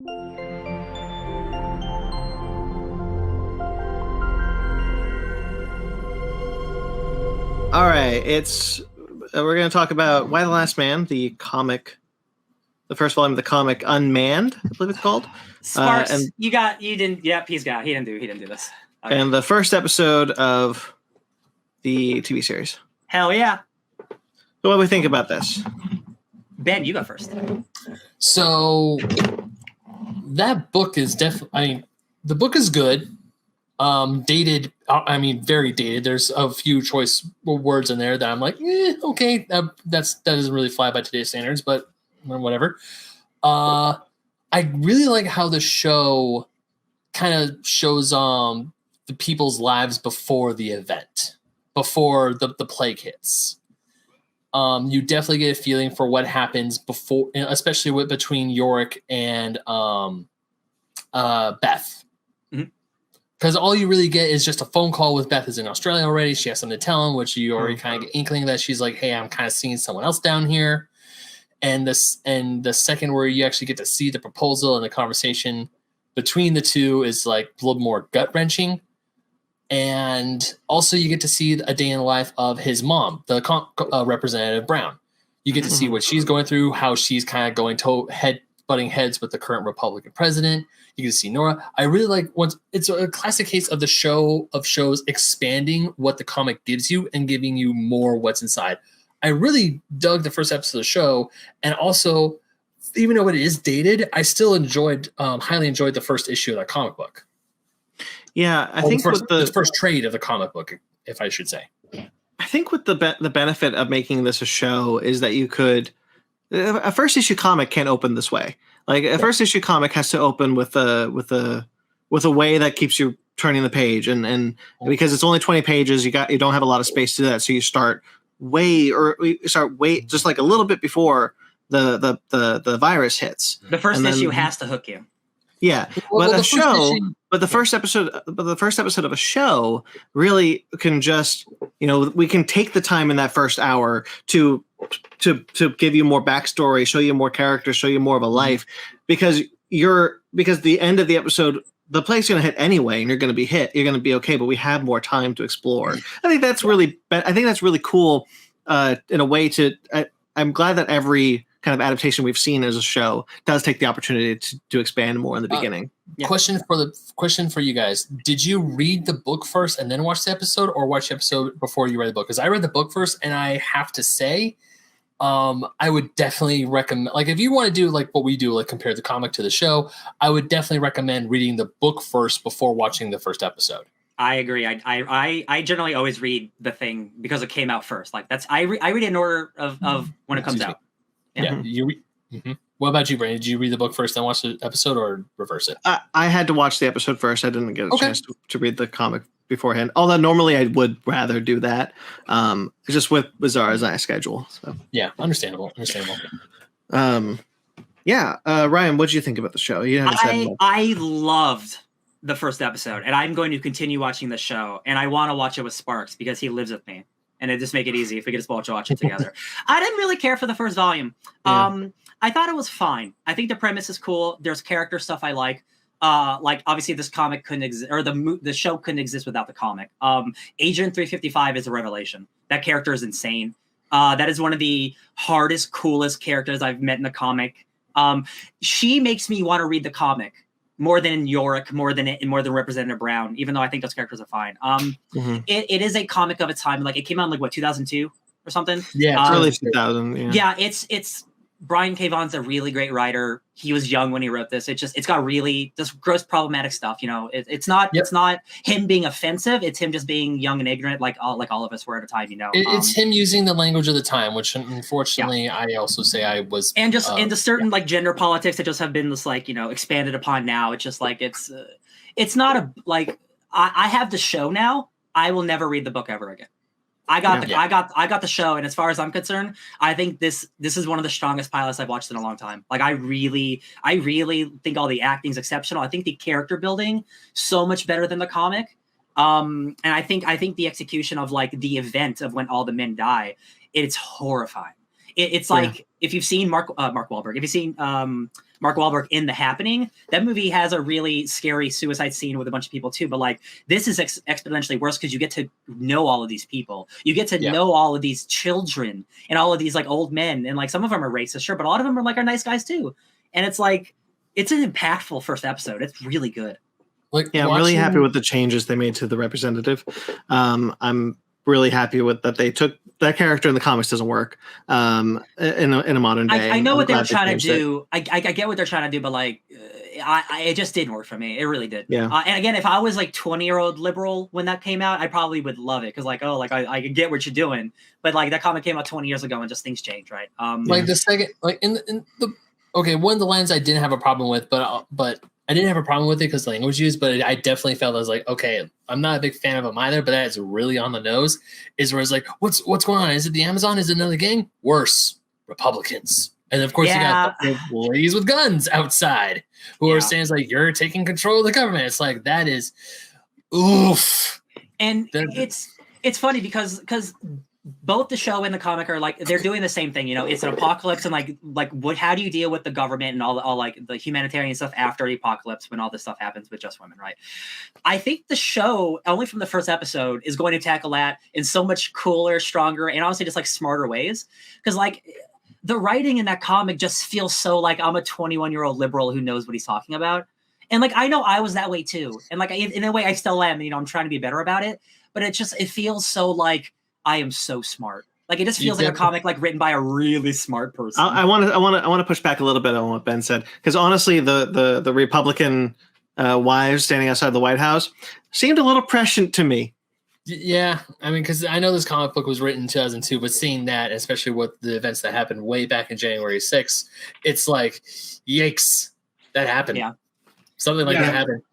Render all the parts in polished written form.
All right, we're going to talk about Y the Last Man, the comic, the first volume of the comic Unmanned, I believe it's called. Sparks, he didn't do this. Okay. And the first episode of the TV series. Hell yeah. So what do we think about this? Ben, you go first. So that book is definitely, the book is good. Dated, very dated. There's a few choice words in there that I'm like, okay, that doesn't really fly by today's standards, but whatever. I really like how the show kind of shows the people's lives before the event, before the plague hits. You definitely get a feeling for what happens before, especially between Yorick and Beth. Because all you really get is just a phone call with Beth is in Australia already. She has something to tell him, which you already kind of get inkling that she's like, hey, I'm kind of seeing someone else down here. And the second where you actually get to see the proposal and the conversation between the two is like a little more gut-wrenching. And also you get to see a day in the life of his mom, the Representative Brown. You get to see what she's going through, how she's kind of butting heads with the current Republican president. You can see Nora. I really like it's a classic case of the shows expanding what the comic gives you and giving you more what's inside. I really dug the first episode of the show, and also, even though it is dated, I still highly enjoyed the first issue of that comic book. Yeah, I think the first trade of the comic book, if I should say. I think with the benefit of making this a show is that you could. A first issue comic can't open this way. Like a first issue comic has to open with a way that keeps you turning the page, and because it's only 20 pages, you don't have a lot of space to do that. So you start just like a little bit before the virus hits. The first issue has to hook you. Yeah, but the first episode of a show really can just, we can take the time in that first hour to give you more backstory, show you more characters, show you more of a life, because the end of the episode, the play's going to hit anyway, and you're going to be okay, but we have more time to explore. I think that's really cool in a way I'm glad that every kind of adaptation we've seen as a show does take the opportunity to expand more in the beginning. Yeah. Question for you guys. Did you read the book first and then watch the episode, or watch the episode before you read the book? Because I read the book first, and I have to say, I would definitely recommend, like, if you want to do like what we do, like compare the comic to the show, I would definitely recommend reading the book first before watching the first episode. I agree. I generally always read the thing because it came out first. Like I read it in order of when it comes out. Yeah. What about you, Brandon? Did you read the book first, then watch the episode, or reverse it? I had to watch the episode first. I didn't get a chance to read the comic beforehand. Although normally I would rather do that. Just with Bizarre's schedule. So yeah, understandable. Ryan, what did you think about the show? I loved the first episode, and I'm going to continue watching the show, and I want to watch it with Sparks because he lives with me. And it just make it easy if we could just watch it together. I didn't really care for the first volume. I thought it was fine. I think the premise is cool. There's character stuff I like. Obviously this comic couldn't exist, or the show couldn't exist without the comic. Agent 355 is a revelation. That character is insane. That is one of the hardest, coolest characters I've met in the comic. She makes me want to read the comic more than Yorick, more than Representative Brown, even though I think those characters are fine. It is a comic of its time. Like, it came out in 2002 or something? Yeah, early 2000. Yeah, it's Brian K. Vaughan's a really great writer. He was young when he wrote this. It's got really just gross problematic stuff. It's not him being offensive. It's him just being young and ignorant, like all of us were at a time. It's him using the language of the time, which unfortunately I also say I was. And just into certain like gender politics that just have been just expanded upon now. It's just like it's not I have the show now. I will never read the book ever again. I got the show, and as far as I'm concerned, I think this is one of the strongest pilots I've watched in a long time. Like, I really think all the acting is exceptional. I think the character building so much better than the comic. And I think the execution of the event of when all the men die, it's horrifying. It's like if you've seen Mark Wahlberg, if you've seen Mark Wahlberg in The Happening, that movie has a really scary suicide scene with a bunch of people too. But like this is exponentially worse because you get to know all of these people. You get to know all of these children and all of these like old men, and like some of them are racist, sure, but a lot of them are nice guys too. And it's like it's an impactful first episode. It's really good. Like, I'm really happy with the changes they made to the representative. I'm really happy with that they took that character in the comics doesn't work in a modern day. I know what they're trying to do. I get what they're trying to do, but like it just didn't work for me. It really did. Yeah. And again, if I was like 20-year-old liberal when that came out, I probably would love it because like I get what you're doing, but like that comic came out 20 years ago and just things change, right? Like the second, like in the one of the lines I didn't have a problem with, but I didn't have a problem with it because language use, but I definitely felt I was like, okay, I'm not a big fan of him either, but that is really on the nose. Is where it's like, what's going on? Is it the Amazon? Is it another gang? Worse, Republicans. And of course, you got the ladies with guns outside who are saying like, you're taking control of the government. It's like that is, oof. And it's funny because both the show and the comic are like they're doing the same thing, you know. It's an apocalypse, and like what? How do you deal with the government and all like the humanitarian stuff after the apocalypse when all this stuff happens with just women, right? I think the show, only from the first episode, is going to tackle that in so much cooler, stronger, and honestly just like smarter ways. Because like the writing in that comic just feels so like I'm a 21-year-old liberal who knows what he's talking about, and like I know I was that way too, and like in a way I still am. You know, I'm trying to be better about it, but it feels so like. I am so smart. Like it just feels like a comic like written by a really smart person. I want to push back a little bit on what Ben said because honestly, the Republican wives standing outside the White House seemed a little prescient to me. Yeah, I mean, because I know this comic book was written in 2002, but seeing that, especially with the events that happened way back in January 6th, it's like, yikes, that happened. Yeah, something like that happened.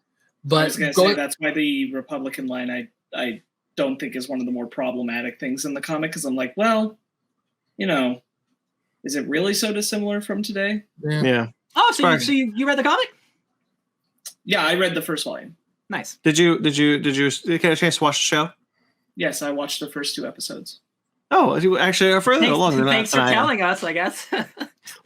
But I was going to say that's why the Republican line I don't think is one of the more problematic things in the comic because I'm like, well, you know, is it really so dissimilar from today? Yeah. Oh, so you read the comic? Yeah, I read the first volume. Nice. Did you get a chance to watch the show? Yes, I watched the first 2 episodes. Oh, you actually are further along than that. Thanks for telling us, I guess.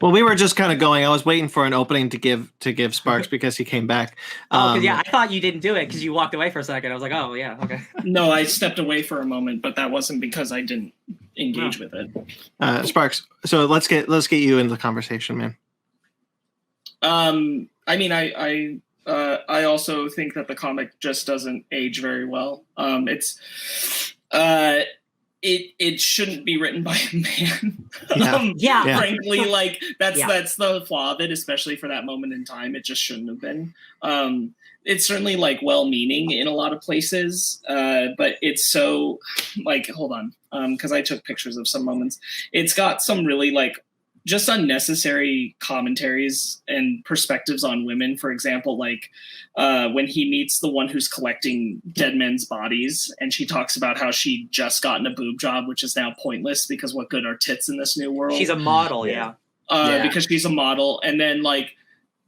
Well, we were just kind of going. I was waiting for an opening to give Sparks because he came back. I thought you didn't do it because you walked away for a second. I was like, oh yeah, okay. No, I stepped away for a moment, but that wasn't because I didn't engage with it. Sparks. So let's get you into the conversation, man. I mean, I also think that the comic just doesn't age very well. It shouldn't be written by a man. Frankly, like that's the flaw of it, especially for that moment in time. It just shouldn't have been. It's certainly like well-meaning in a lot of places, but it's so like hold on, because I took pictures of some moments. It's got some really like just unnecessary commentaries and perspectives on women. For example, like when he meets the one who's collecting dead men's bodies and she talks about how she just gotten a boob job, which is now pointless because what good are tits in this new world? She's a model. Because she's a model. And then like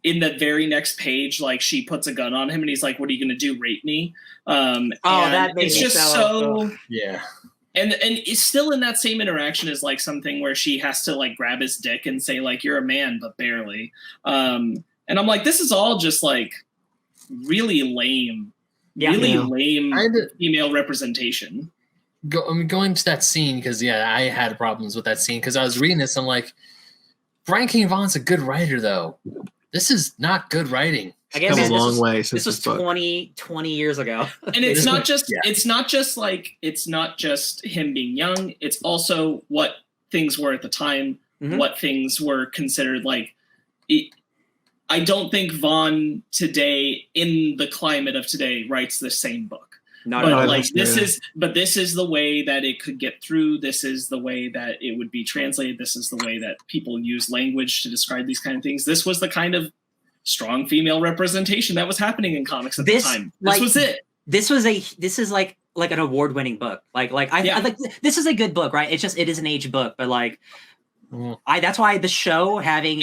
in the very next page, like she puts a gun on him and he's like, what are you going to do? Rape me? That made it's me just so yeah. And it's still in that same interaction is like something where she has to like grab his dick and say like, you're a man, but barely. And I'm like, this is all just like really lame, lame female representation. Going to that scene because I had problems with that scene because I was reading this. I'm like, Brian King Vaughan's a good writer though. This is not good writing. I guess come a long way since this was 20 years ago. And it's not just it's not just him being young. It's also what things were at the time, what things were considered like. I don't think Vaughan today, in the climate of today, writes the same book. This is the way that it could get through. This is the way that it would be translated. This is the way that people use language to describe these kind of things. This was the kind of strong female representation that was happening in comics at the time. This was it. This is like an award-winning book. I like this is a good book, right? It is an age book, but like that's why the show having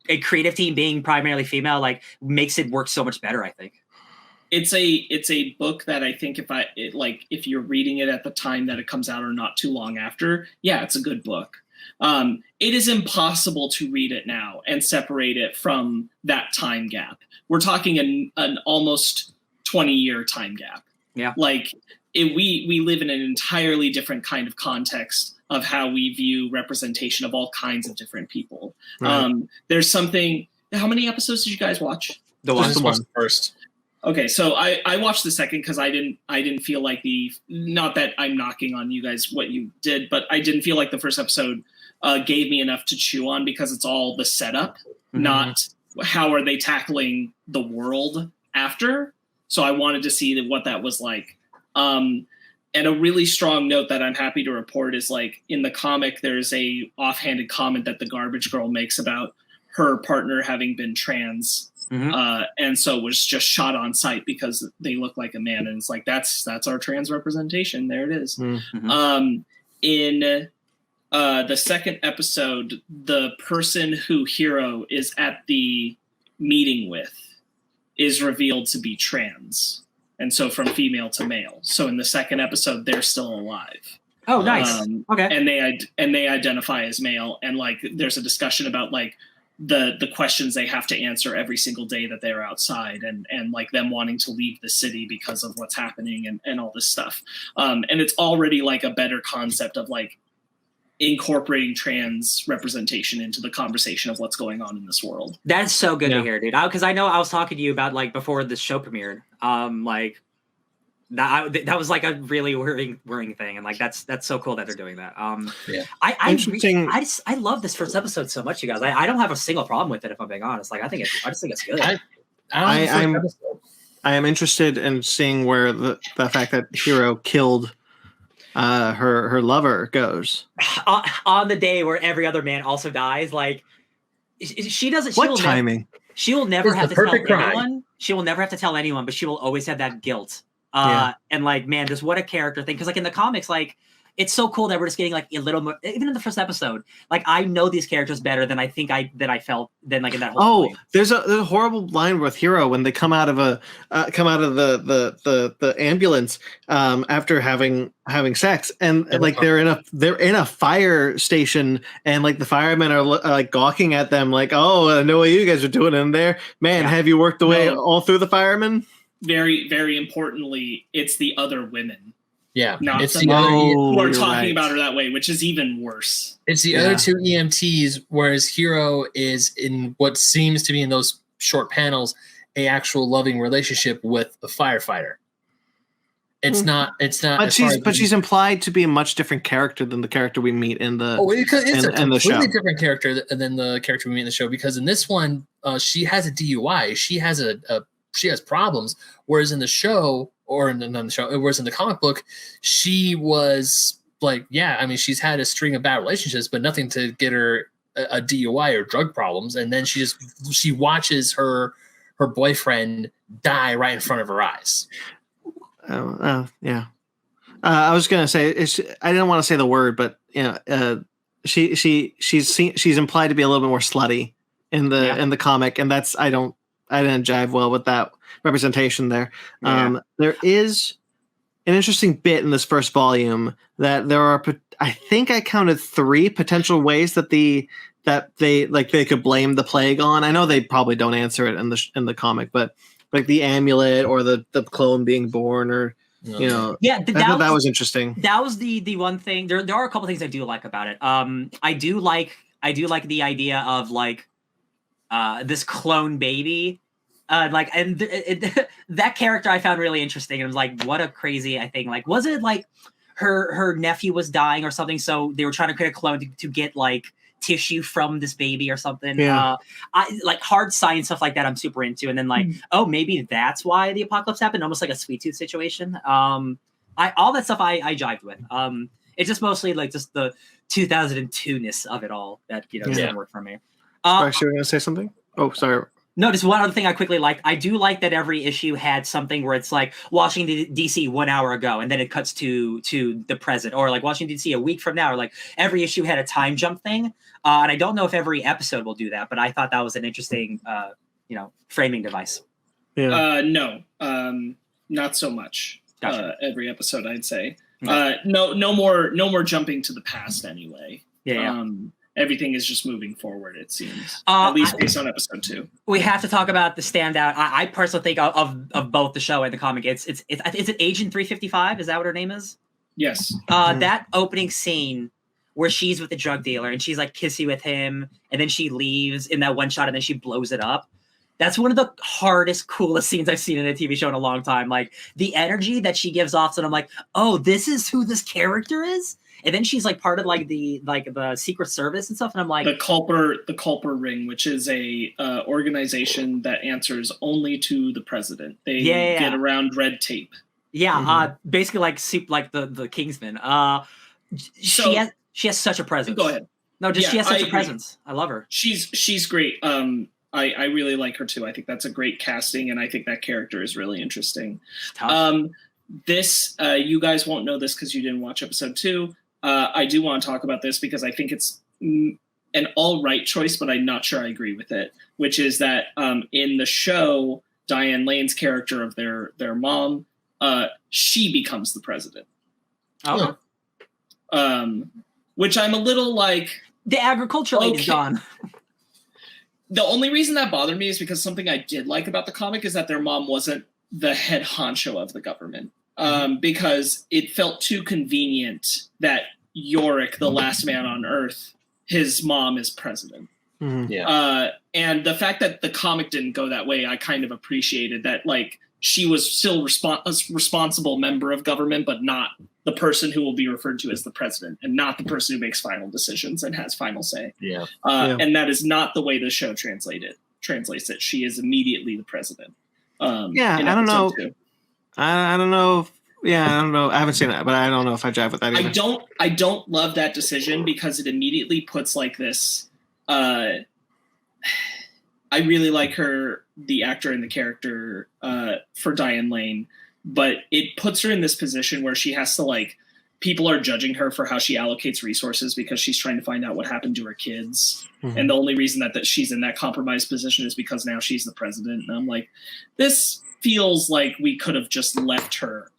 a creative team being primarily female like makes it work so much better, I think. It's a book that I think if you're reading it at the time that it comes out or not too long after, it's a good book. it is impossible to read it now and separate it from that time gap. We're talking an almost 20-year time gap. Yeah. Like we live in an entirely different kind of context of how we view representation of all kinds of different people. Right. There's something. How many episodes did you guys watch? The one first. Okay, so I watched the second because I didn't feel like not that I'm knocking on you guys what you did, but I didn't feel like the first episode gave me enough to chew on because it's all the setup, not how are they tackling the world after. So I wanted to see what that was like. And a really strong note that I'm happy to report is like in the comic, there's a offhanded comment that the Garbage Girl makes about her partner having been trans. And so was just shot on sight because they look like a man. And it's like, that's our trans representation. There it is. In the second episode, the person who Hiro is at the meeting with is revealed to be trans. And so from female to male. So in the second episode, they're still alive. Oh, nice. Okay. And they identify as male. And like, there's a discussion about like the questions they have to answer every single day that they're outside and like them wanting to leave the city because of what's happening and all this stuff. And it's already like a better concept of like incorporating trans representation into the conversation of what's going on in this world. That's so good to hear, dude. Because I know I was talking to you about like before the show premiered, like that was like a really worrying thing, and like that's so cool that they're doing that. I love this first episode so much, you guys. I don't have a single problem with it if I'm being honest. Like I just think it's good. I am interested in seeing where the fact that Hiro killed her lover goes on the day where every other man also dies. Like she doesn't. What timing? She will never have to tell anyone. She will never have to tell anyone, but she will always have that guilt. And like, man, just what a character thing. Because like in the comics, like it's so cool that we're just getting like a little more. Even in the first episode, like I know these characters better than I think I felt then like in that whole. Oh, there's a horrible line with Hiro when they come out of the ambulance after having sex, and like they're in a fire station, and like the firemen are like gawking at them like, oh, I know what you guys are doing in there, man. Yeah. Have you worked the way all through the firemen? Very, very importantly, it's the other women. Yeah, not it's the other who are talking about her that way, which is even worse. It's the other two EMTs, whereas Hiro is in what seems to be in those short panels a actual loving relationship with the firefighter. It's not. But she's implied to be a much different character than the character we meet in the. Oh, it's a completely different character than the character we meet in the show, because in this one, she has a DUI. She has problems, whereas in the show. Whereas in the comic book, she was like, she's had a string of bad relationships, but nothing to get her a DUI or drug problems. And then she watches her boyfriend die right in front of her eyes. Yeah. I was gonna say I didn't want to say the word, but she's implied to be a little bit more slutty in the comic, and that's I didn't jive well with that representation there. There is an interesting bit in this first volume that there are, I think I counted 3 potential ways that they could blame the plague on. I know they probably don't answer it in the comic, but like the amulet or the clone being born, or that was interesting. That was the one thing. There are a couple things I do like about it. I do like the idea of like this clone baby. That character I found really interesting. It was like, what a crazy thing. Like, was it like her nephew was dying or something, so they were trying to create a clone to get like tissue from this baby or something? I like hard science stuff like that. I'm super into. And then like, maybe that's why the apocalypse happened, almost like a Sweet Tooth situation. All that stuff I jived with. It's just mostly like just the 2002-ness of it all that doesn't work for me. Actually, we're gonna say something. Oh, sorry. No, just one other thing I quickly liked. I do like that every issue had something where it's like Washington, D.C. 1 hour ago, and then it cuts to the present, or like Washington, D.C. a week from now, or like every issue had a time jump thing. And I don't know if every episode will do that, but I thought that was an interesting, framing device. Yeah. No, not so much. Gotcha. Every episode, I'd say. No more jumping to the past anyway. Yeah. Everything is just moving forward, it seems. At least based on episode 2. We have to talk about the standout. I personally think of both the show and the comic. Is it Agent 355? Is that what her name is? Yes. That opening scene where she's with the drug dealer and she's like kissy with him, and then she leaves in that one shot, and then she blows it up. That's one of the hardest, coolest scenes I've seen in a TV show in a long time. Like the energy that she gives off, and I'm like, oh, this is who this character is. And then she's like part of like the Secret Service and stuff, and I'm like, the Culper Ring, which is a organization that answers only to the president. They get around red tape. Yeah, basically like the Kingsman. She has such a presence. Go ahead. No, she has such a presence. I love her. She's great. I really like her too. I think that's a great casting, and I think that character is really interesting. This you guys won't know this because you didn't watch episode 2. I do want to talk about this because I think it's an all right choice, but I'm not sure I agree with it. Which is that in the show, Diane Lane's character of their mom, she becomes the president. Oh. Which I'm a little like, the agriculture lady's gone. The only reason that bothered me is because something I did like about the comic is that their mom wasn't the head honcho of the government. Because it felt too convenient that Yorick, the last man on Earth, his mom is president. Yeah. And the fact that the comic didn't go that way, I kind of appreciated that. Like she was still a responsible member of government, but not the person who will be referred to as the president, and not the person who makes final decisions and has final say. Yeah. And that is not the way the show translates it. She is immediately the president. I don't know. I don't know. I don't know. I haven't seen that, but I don't know if I jive with that either. I don't love that decision because it immediately puts like this. I really like her, the actor and the character for Diane Lane, but it puts her in this position where she has to like, people are judging her for how she allocates resources because she's trying to find out what happened to her kids. And the only reason that she's in that compromised position is because now she's the president. And I'm like, this feels like we could have just left her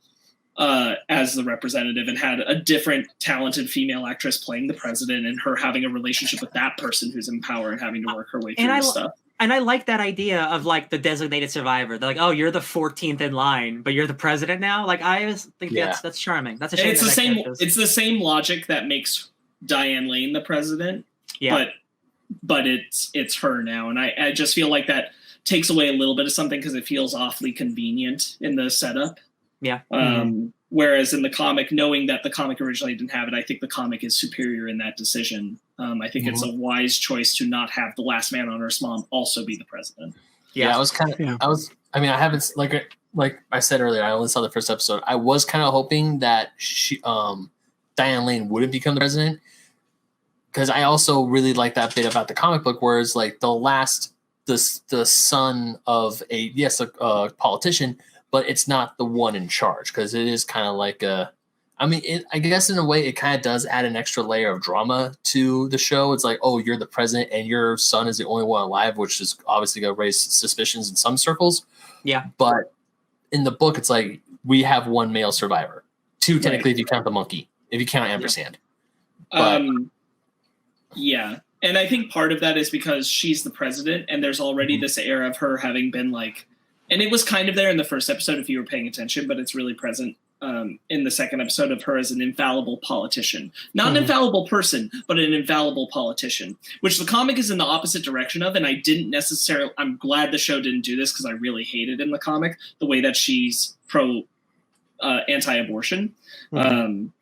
as the representative and had a different talented female actress playing the president, and her having a relationship with that person who's in power and having to work her way through stuff. And I like that idea of like the designated survivor. They're like, oh, you're the 14th in line, but you're the president now. Like I think that's charming. That's a shame. It's the same logic that makes Diane Lane the president. Yeah. But it's her now, and I just feel like that takes away a little bit of something because it feels awfully convenient in the setup. Yeah. Whereas in the comic, knowing that the comic originally didn't have it, I think the comic is superior in that decision. I think it's a wise choice to not have the last man on Earth's mom also be the president. Yeah, I was kind of. I mean, I haven't like I said earlier. I only saw the first episode. I was kind of hoping that Diane Lane wouldn't become the president, because I also really like that bit about the comic book, where it's like the son of a politician, but it's not the one in charge, because it is kind of like I guess in a way it kind of does add an extra layer of drama to the show. It's like, oh, you're the president and your son is the only one alive, which is obviously going to raise suspicions in some circles. Yeah. But in the book, it's like we have one male survivor. Two, technically, if you count the monkey, if you count Ampersand. Yeah. And I think part of that is because she's the president, and there's already this air of her having been like, and it was kind of there in the first episode if you were paying attention, but it's really present in the second episode, of her as an infallible politician. Not an infallible person, but an infallible politician, which the comic is in the opposite direction of. And I didn't necessarily, I'm glad the show didn't do this because I really hated in the comic the way that she's anti-abortion. I'm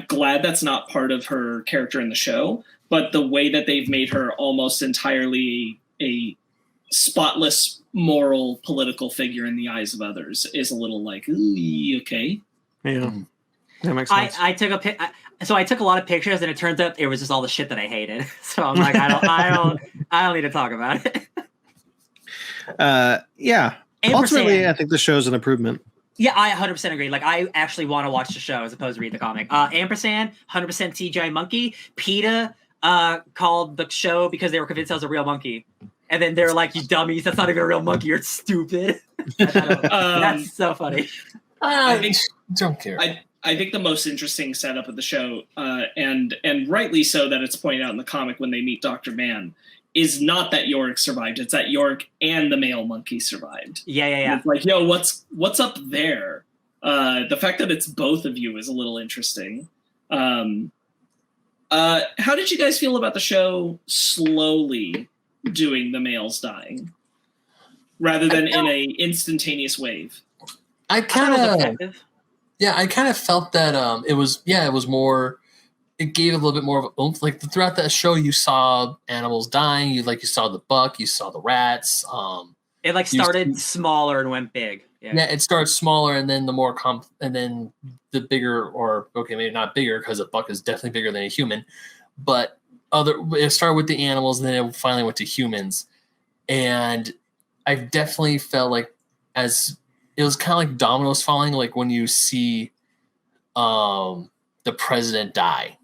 glad that's not part of her character in the show, but the way that they've made her almost entirely a spotless moral political figure in the eyes of others is a little like, ooh, okay. Yeah, that makes sense. I took a lot of pictures, and it turns out it was just all the shit that I hated. So I'm like, I don't need to talk about it. Yeah. Ultimately, I think the show's an improvement. Yeah, I 100% agree. Like, I actually want to watch the show as opposed to read the comic. Ampersand, 100% CGI monkey. PETA called the show because they were convinced I was a real monkey. And then they're like, you dummies, that's not even a real monkey, you're stupid. That's so funny. I don't care. I think the most interesting setup of the show, and rightly so that it's pointed out in the comic when they meet Dr. Mann, is not that Yorick survived. It's that Yorick and the male monkey survived. Yeah. And it's like, yo, what's up there? The fact that it's both of you is a little interesting. How did you guys feel about the show slowly doing the males dying rather than in a instantaneous wave? I kind of felt that it was more. It gave a little bit more of an oomph. Like throughout that show, you saw animals dying. You saw the buck, you saw the rats. It like started smaller and went big. Yeah, it started smaller, and then and then the bigger, or okay, maybe not bigger because a buck is definitely bigger than a human, but it started with the animals, and then it finally went to humans. And I definitely felt like it was kind of like dominoes falling, like when you see the president die.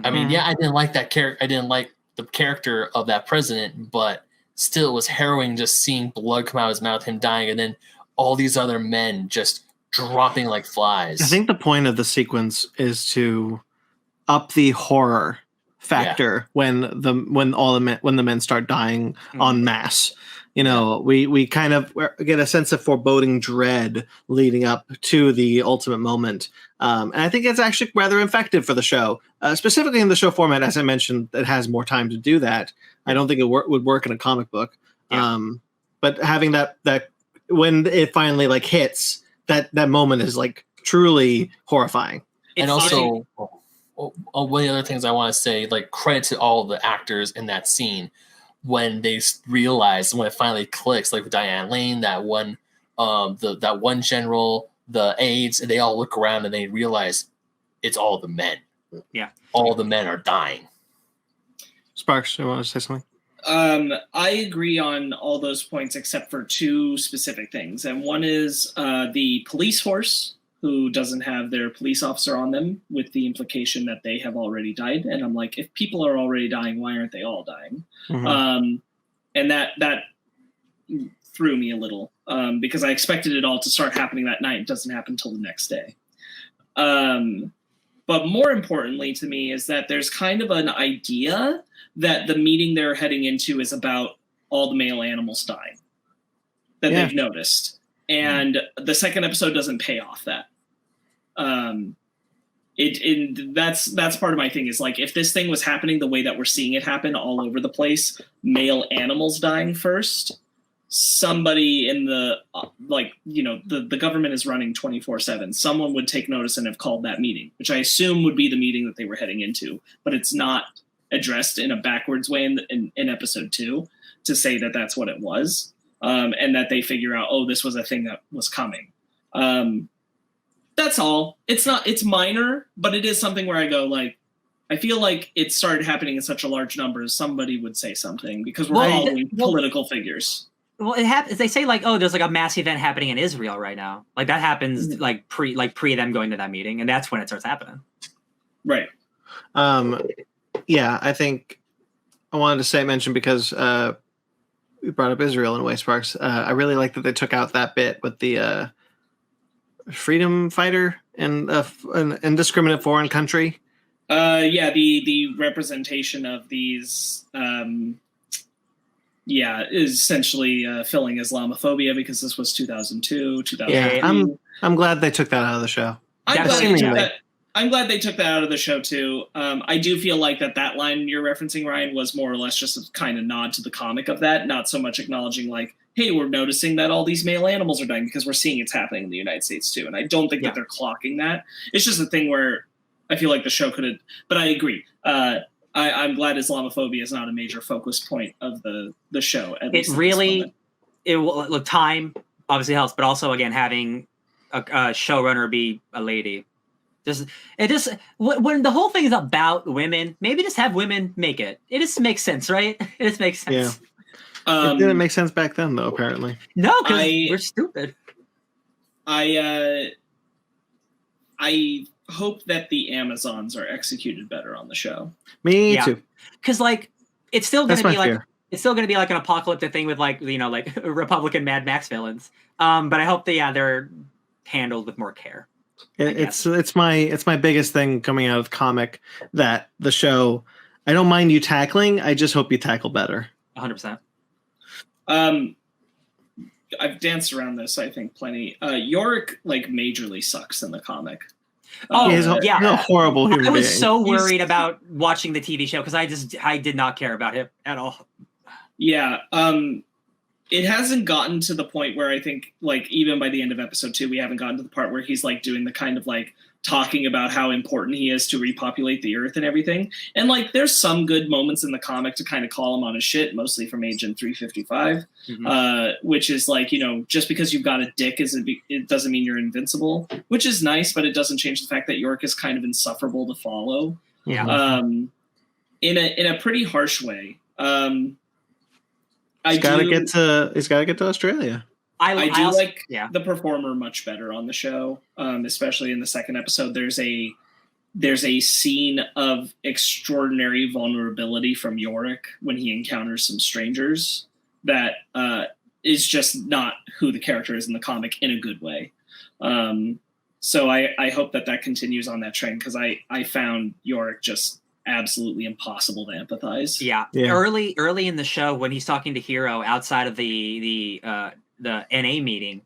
I mean, yeah, I didn't like that character. I didn't like the character of that president, but still, it was harrowing just seeing blood come out of his mouth, him dying, and then all these other men just dropping like flies. I think the point of the sequence is to up the horror factor when the men start dying en masse. You know, we kind of get a sense of foreboding dread leading up to the ultimate moment. And I think it's actually rather effective for the show, specifically in the show format. As I mentioned, it has more time to do that. I don't think it would work in a comic book. Yeah. But having that when it finally like hits, that moment is like truly horrifying. And also, one of the other things I want to say, like credit to all the actors in that scene. When they realize, when it finally clicks, like with Diane Lane, that one general, the aides, and they all look around and they realize it's all the men. Yeah, all the men are dying. Sparks, you want to say something? I agree on all those points except for two specific things, and one is the police force, who doesn't have their police officer on them, with the implication that they have already died. And I'm like, if people are already dying, why aren't they all dying? Mm-hmm. And that threw me a little because I expected it all to start happening that night. It doesn't happen until the next day. But more importantly to me is that there's kind of an idea that the meeting they're heading into is about all the male animals dying that they've noticed. And the second episode doesn't pay off that. That's part of my thing is like, if this thing was happening the way that we're seeing it happen all over the place, male animals dying first, somebody in the the government is running 24/7. Someone would take notice and have called that meeting, which I assume would be the meeting that they were heading into, but it's not addressed in a backwards way in episode 2 to say that that's what it was. And that they figure out, oh, this was a thing that was coming. That's all. It's minor, but it is something where I go like, I feel like it started happening in such a large number. Somebody would say something because we're following political figures. Well, it happens. They say like, oh, there's like a mass event happening in Israel right now. Like that happens like pre them going to that meeting, and that's when it starts happening. Right. Yeah, I think I wanted to mention because we brought up Israel in a way, Sparks. I really like that they took out that bit with the freedom fighter in an indiscriminate foreign country. The representation of these is essentially filling Islamophobia because this was 2002, 2003. Yeah, I'm glad they took that out of the show. I'm glad they took that out of the show too. I do feel like that line you're referencing, Ryan, was more or less just a kind of nod to the comic of that, not so much acknowledging like, hey, we're noticing that all these male animals are dying because we're seeing it's happening in the United States too. And I don't think that they're clocking that. It's just a thing where I feel like the show could have, but I agree. I'm glad Islamophobia is not a major focus point of the show. It really, look, time obviously helps, but also again, having a showrunner be a lady. When the whole thing is about women, maybe just have women make it. It just makes sense, right? It just makes sense. Yeah. It didn't make sense back then, though. Apparently, no, because we're stupid. I hope that the Amazons are executed better on the show. Me too. Because like it's still going to be like it's still going to be like an apocalyptic thing with like like Republican Mad Max villains. But I hope they're handled with more care. It's my biggest thing coming out of the comic, that the show, I don't mind you tackling, I just hope you tackle better. 100%. I've danced around this, I think, plenty. Yorick like majorly sucks in the comic. He's a horrible human being. I was so worried about watching the TV show because I did not care about him at all. Yeah. It hasn't gotten to the point where I think, like, even by the end of episode 2, we haven't gotten to the part where he's like doing the kind of like talking about how important he is to repopulate the earth and everything. And like, there's some good moments in the comic to kind of call him on his shit, mostly from Agent 355, which is like, you know, just because you've got a dick it doesn't mean you're invincible, which is nice, but it doesn't change the fact that Yorick is kind of insufferable to follow. Yeah. In a pretty harsh way. He's got to get to Australia. I do like the performer much better on the show, especially in the second episode. There's a scene of extraordinary vulnerability from Yorick when he encounters some strangers that is just not who the character is in the comic in a good way. So I hope that continues on that train, because I found Yorick just absolutely impossible to empathize. Yeah. Early in the show, when he's talking to Hero outside of the NA meeting,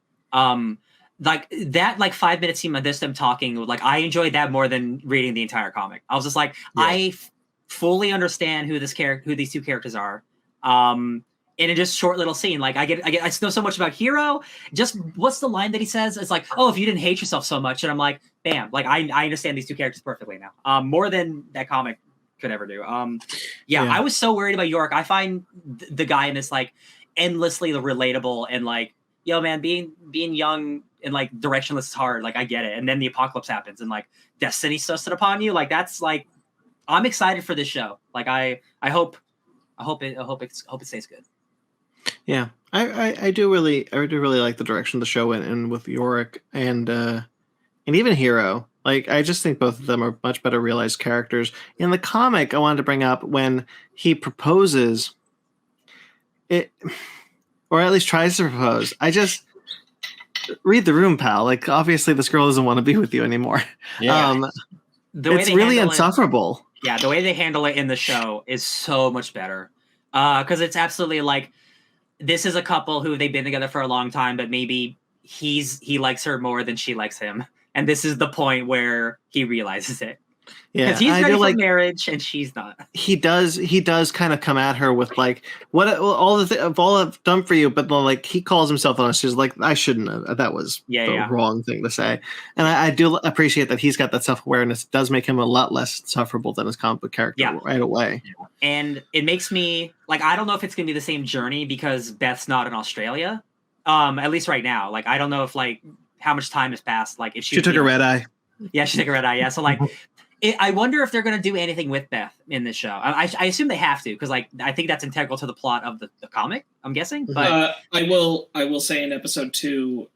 like that, like 5 minute scene of them talking, like I enjoyed that more than reading the entire comic. I was just like, I fully understand who these two characters are. In a just short little scene, like I know so much about Hero. Just what's the line that he says? It's like, oh, if you didn't hate yourself so much, and I'm like, bam, like I understand these two characters perfectly now, more than that comic could ever do. I was so worried about Yorick. I find the guy in this like endlessly relatable, and like, yo man, being young and like directionless is hard. Like I get it, and then the apocalypse happens, and like destiny thrust it upon you. Like that's like, I'm excited for this show. Like I hope it stays good. Yeah, I do really like the direction of the show and with Yorick and even Hero. Like, I just think both of them are much better realized characters. In the comic, I wanted to bring up when he proposes it, or at least tries to propose. I just read the room, pal. Like, obviously, this girl doesn't want to be with you anymore. Yeah. It's really insufferable. The way they handle it in the show is so much better. Because it's absolutely like, this is a couple who they've been together for a long time, but maybe he likes her more than she likes him. And this is the point where he realizes it. Yeah, because he's ready for marriage and she's not. He does kind of come at her with like, what all I've done for you, but like he calls himself on. She's like, I shouldn't have. That was the wrong thing to say. And I do appreciate that he's got that self awareness. It does make him a lot less insufferable than his comic book character right away. And it makes me like, I don't know if it's gonna be the same journey because Beth's not in Australia. At least right now. Like I don't know if like how much time has passed. Like if she took a red eye. Yeah, she took a red eye. Yeah, so like. I wonder if they're going to do anything with Beth in this show. I assume they have to, because like I think that's integral to the plot of the comic. I'm guessing. But I will say in episode 2,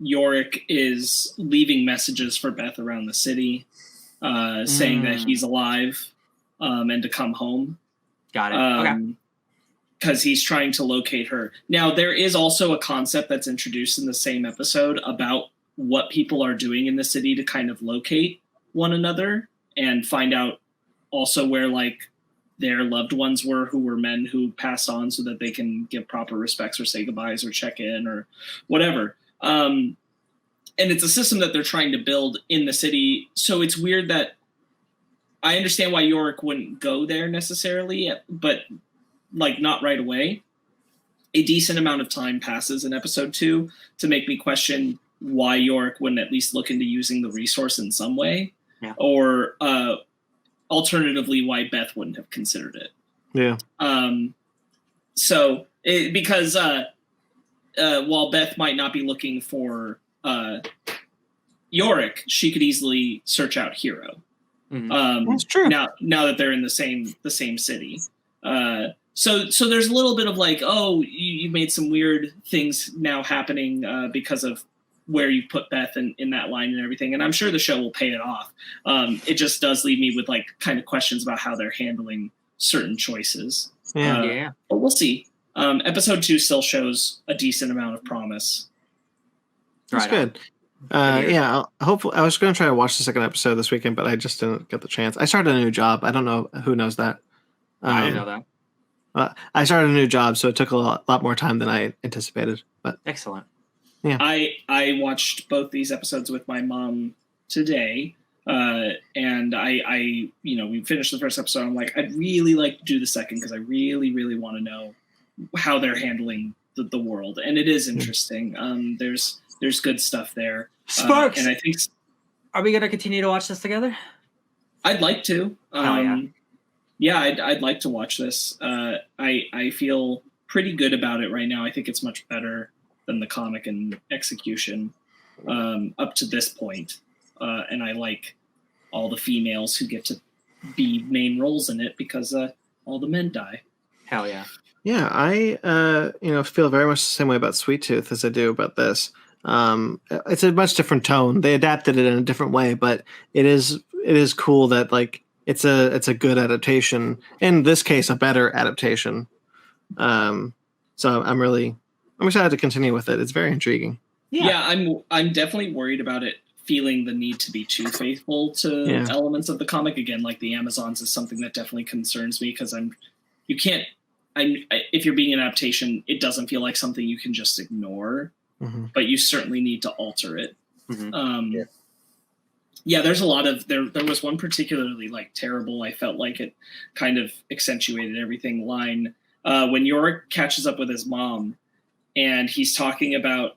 Yorick is leaving messages for Beth around the city, saying that he's alive and to come home. Got it. Okay. Because he's trying to locate her. Now there is also a concept that's introduced in the same episode about what people are doing in the city to kind of locate one another and find out also where like their loved ones were who were men who passed on, so that they can give proper respects or say goodbyes or check in or whatever. And it's a system that they're trying to build in the city. So it's weird that I understand why Yorick wouldn't go there necessarily, but like not right away. A decent amount of time passes in episode 2 to make me question why Yorick wouldn't at least look into using the resource in some way. Yeah. Or alternatively, why Beth wouldn't have considered it. Yeah. Because while Beth might not be looking for Yorick, she could easily search out Hero. Mm-hmm. That's true. Now that they're in the same city. So there's a little bit of like, oh, you made some weird things now happening because of where you put Beth in that line and everything. And I'm sure the show will pay it off. It just does leave me with like kind of questions about how they're handling certain choices. Yeah. But we'll see. Episode 2 still shows a decent amount of promise. That's good. Yeah, hopefully I was going to try to watch the second episode this weekend, but I just didn't get the chance. I started a new job. I don't know who knows that. I didn't know that. I started a new job, so it took a lot more time than I anticipated. But excellent. Yeah, I watched both these episodes with my mom today, and I we finished the first episode. I'm like, I'd really like to do the second because I really want to know how they're handling the world, and it is interesting. There's good stuff there. Sparks, and I think, are we going to continue to watch this together? I'd like to. Yeah, I'd like to watch this. I feel pretty good about it right now. I think it's much better than the comic and execution up to this point. And I like all the females who get to be main roles in it because all the men die. Hell yeah. Yeah, I feel very much the same way about Sweet Tooth as I do about this. It's a much different tone. They adapted it in a different way, but it is cool that like it's a good adaptation. In this case, a better adaptation. So I'm excited to continue with it. It's very intriguing. Yeah, I'm definitely worried about it feeling the need to be too faithful to elements of the comic. Again, like the Amazons is something that definitely concerns me because if you're being an adaptation, it doesn't feel like something you can just ignore, but you certainly need to alter it. There's a lot of there was one particularly like terrible, I felt like it kind of accentuated everything line when Yorick catches up with his mom and he's talking about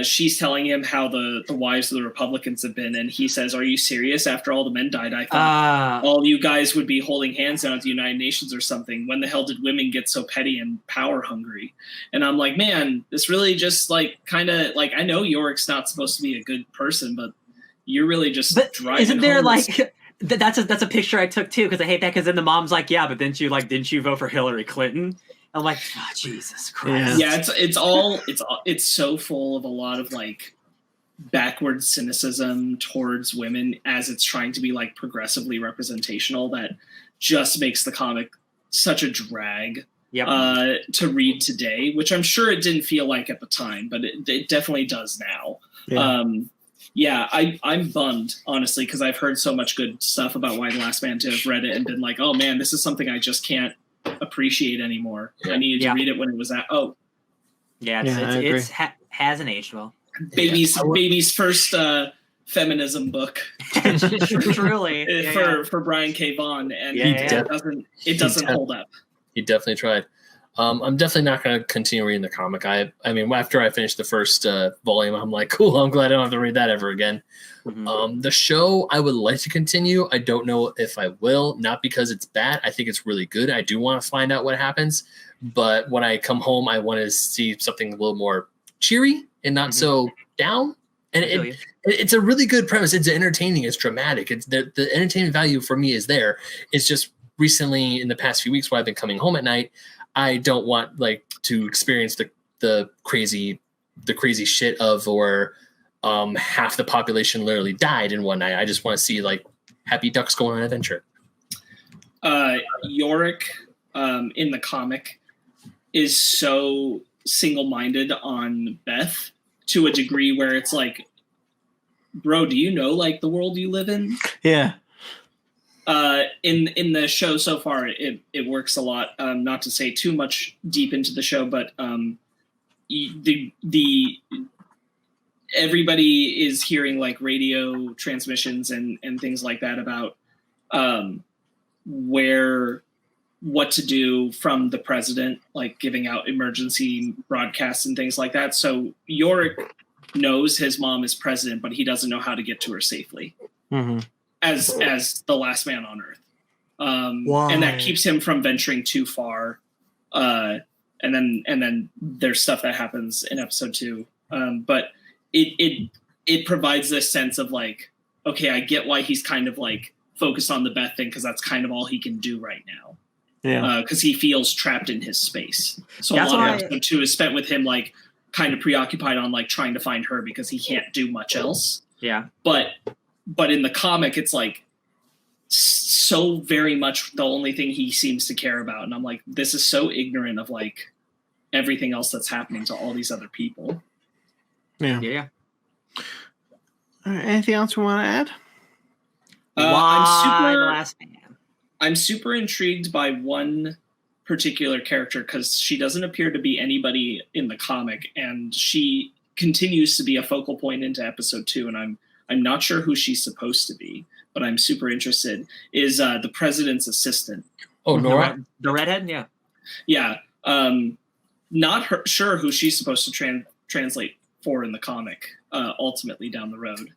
she's telling him how the wives of the Republicans have been, and he says, "Are you serious? After all the men died, I thought all you guys would be holding hands down at the United Nations or something. When the hell did women get so petty and power hungry?" And I'm like, man, this really just like kind of like, I know Yorick's not supposed to be a good person, but you're really just driving. Isn't there like that's a picture I took too because I hate that because then the mom's like, yeah, but didn't you vote for Hillary Clinton? I'm like, oh, Jesus Christ. Yeah, it's so full of a lot of like backward cynicism towards women as it's trying to be like progressively representational that just makes the comic such a drag to read today, which I'm sure it didn't feel like at the time, but it definitely does now. I'm bummed, honestly, because I've heard so much good stuff about Why the Last Man to have read it and been like, oh man, this is something I just can't appreciate anymore. I needed to read it when it was it hasn't aged well. Baby's first feminism book. Truly. For Brian K. Vaughan, and it doesn't hold up. He definitely tried. I'm definitely not going to continue reading the comic. I mean, after I finished the first volume, I'm like, cool, I'm glad I don't have to read that ever again. The show, I would like to continue. I don't know if I will, not because it's bad. I think it's really good. I do want to find out what happens. But when I come home, I want to see something a little more cheery and not so down. And it's a really good premise. It's entertaining. It's dramatic. It's the entertainment value for me is there. It's just recently in the past few weeks while I've been coming home at night, I don't want like to experience the crazy shit of or half the population literally died in one night. I just want to see like happy ducks go on an adventure. Yorick in the comic is so single-minded on Beth to a degree where it's like, bro, do you know like the world you live in? Yeah. In the show so far, it works a lot. Not to say too much deep into the show, but everybody is hearing like radio transmissions and things like that about what to do from the president, like giving out emergency broadcasts and things like that. So Yorick knows his mom is president, but he doesn't know how to get to her safely. As the last man on Earth, and that keeps him from venturing too far. And then there's stuff that happens in episode 2, but it provides this sense of like, okay, I get why he's kind of like focused on the Beth thing because that's kind of all he can do right now. Yeah, because he feels trapped in his space. So that's a lot of episode 2 is spent with him like kind of preoccupied on like trying to find her because he can't do much else. Yeah, But in the comic, it's like so very much the only thing he seems to care about. And I'm like, this is so ignorant of like everything else that's happening to all these other people. Yeah. Anything else we want to add? I'm super intrigued by one particular character because she doesn't appear to be anybody in the comic, and she continues to be a focal point into episode 2, and I'm not sure who she's supposed to be, but I'm super interested. Is the president's assistant? Oh, Nora, the redhead, yeah. Not sure who she's supposed to translate for in the comic. Ultimately, down the road.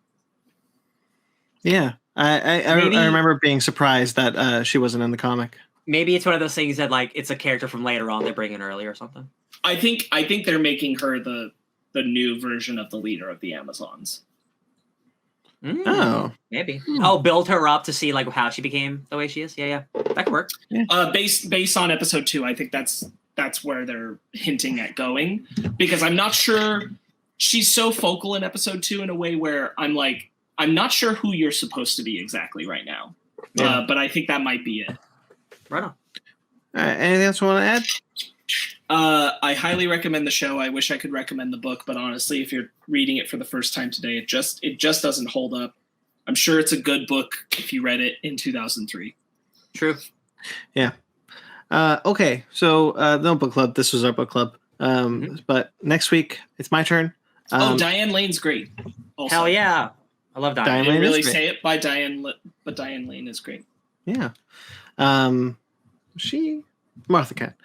Yeah, I remember being surprised that she wasn't in the comic. Maybe it's one of those things that like it's a character from later on they bring in early or something. I think they're making her the new version of the leader of the Amazons. Oh, maybe. Oh, build her up to see like how she became the way she is. Yeah, that could work. Yeah. Based on episode 2, I think that's where they're hinting at going, because I'm not sure she's so focal in episode 2 in a way where I'm not sure who you're supposed to be exactly right now. Yeah. But I think that might be it. Right on. Anything else you want to add? I highly recommend the show. I wish I could recommend the book, but honestly, if you're reading it for the first time today, it just doesn't hold up. I'm sure it's a good book if you read it in 2003. True. Yeah. Okay. So no book club. This was our book club. But next week it's my turn. Diane Lane's great. Also. Hell yeah. I love Diane. I didn't really say it by Diane, but Diane Lane is great. Yeah. Martha Cat.